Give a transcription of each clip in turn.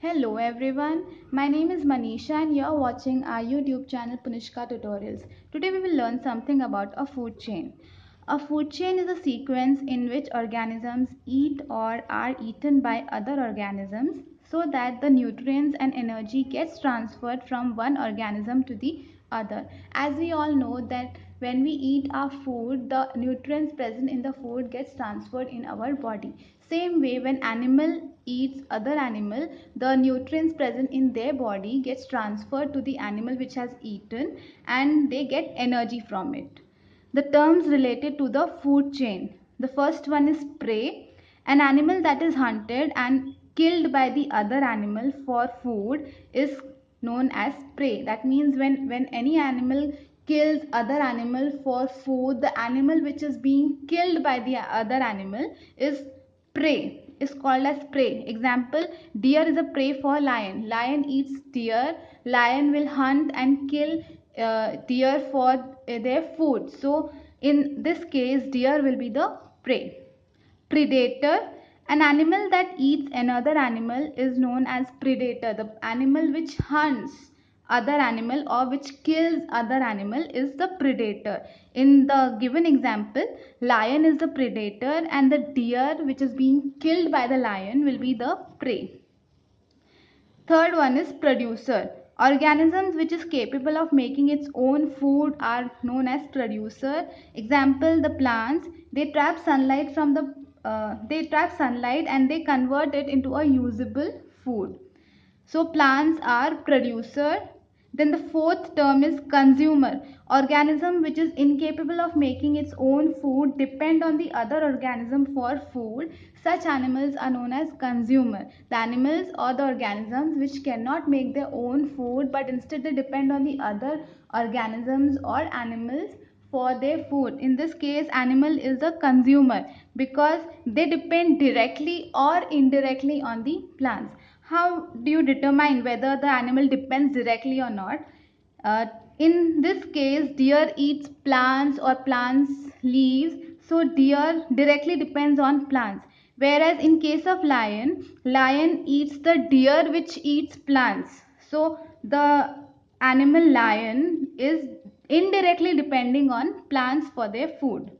Hello everyone, my name is Manisha and you are watching our YouTube channel Punishka Tutorials. Today we will learn something about a food chain. A food chain is a sequence in which organisms eat or are eaten by other organisms so that the nutrients and energy gets transferred from one organism to the other. As we all know that when we eat our food, the nutrients present in the food gets transferred in our body. Same way, when animal eats other animal, the nutrients present in their body gets transferred to the animal which has eaten and they get energy from it. The terms related to the food chain. The first one is prey, an animal that is hunted and killed by the other animal for food is known as prey. That means when any animal kills other animal for food, the animal which is being killed by the other animal is called as prey. Example, deer is a prey for lion. Lion eats deer. Lion will hunt and kill deer for their food. So in this case, deer will be the prey. Predator, an animal that eats another animal is known as predator. The animal which hunts other animal or which kills other animal is the predator. In the given example, lion is the predator and the deer which is being killed by the lion will be the prey. Third one is producer. Organisms which is capable of making its own food are known as producer. Example, the plants, they trap sunlight and they convert it into a usable food. So plants are producer. Then the fourth term is consumer. Organism which is incapable of making its own food depend on the other organism for food. Such animals are known as consumer. The animals or the organisms which cannot make their own food but instead they depend on the other organisms or animals for their food. In this case, animal is the consumer because they depend directly or indirectly on the plants. How do you determine whether the animal depends directly or not? In this case, deer eats plants or plants leaves, so deer directly depends on plants. Whereas in case of lion, lion eats the deer which eats plants. So the animal lion is indirectly depending on plants for their food.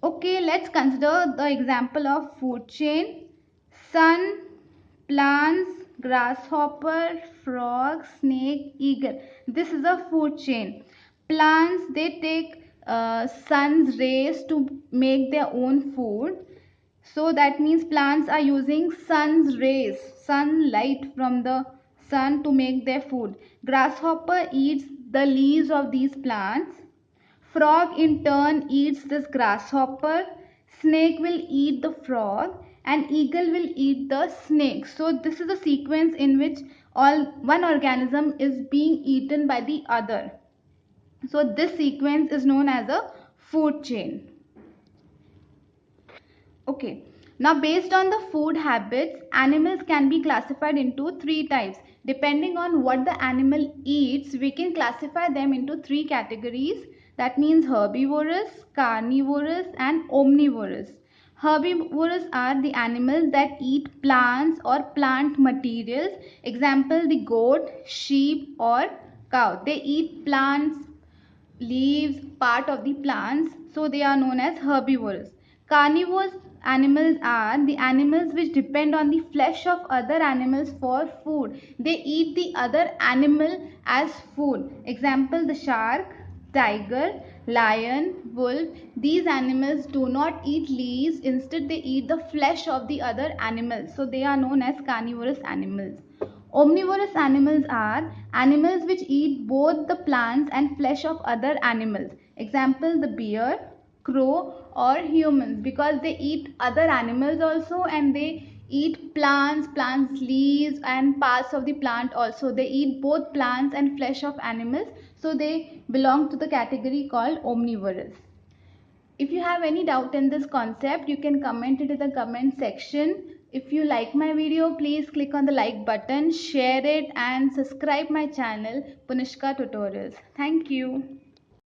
Okay, let's consider the example of food chain. Sun, plants, grasshopper, frog, snake, eagle. This is a food chain. Plants, they take sun's rays to make their own food. So that means plants are using sun's rays, sunlight from the sun to make their food. Grasshopper eats the leaves of these plants. Frog in turn eats this grasshopper. Snake will eat the frog and eagle will eat the snake. So this is a sequence in which one organism is being eaten by the other. So this sequence is known as a food chain. Okay. Now based on the food habits, animals can be classified into three types. Depending on what the animal eats, we can classify them into three categories. That means herbivorous, carnivorous and omnivorous. Herbivorous are the animals that eat plants or plant materials. Example, the goat, sheep or cow. They eat plants, leaves, part of the plants, so they are known as herbivorous. Carnivorous animals are the animals which depend on the flesh of other animals for food. They eat the other animal as food. Example, the shark, tiger, lion, wolf. These animals do not eat leaves, instead they eat the flesh of the other animals, so they are known as carnivorous animals. Omnivorous animals are animals which eat both the plants and flesh of other animals. Example, the bear, crow or humans, because they eat other animals also and they eat plants, leaves and parts of the plant also. They eat both plants and flesh of animals, so they belong to the category called omnivorous. If you have any doubt in this concept, you can comment it in the comment section. If you like my video, please click on the like button, share it and subscribe my channel Punishka Tutorials. Thank you.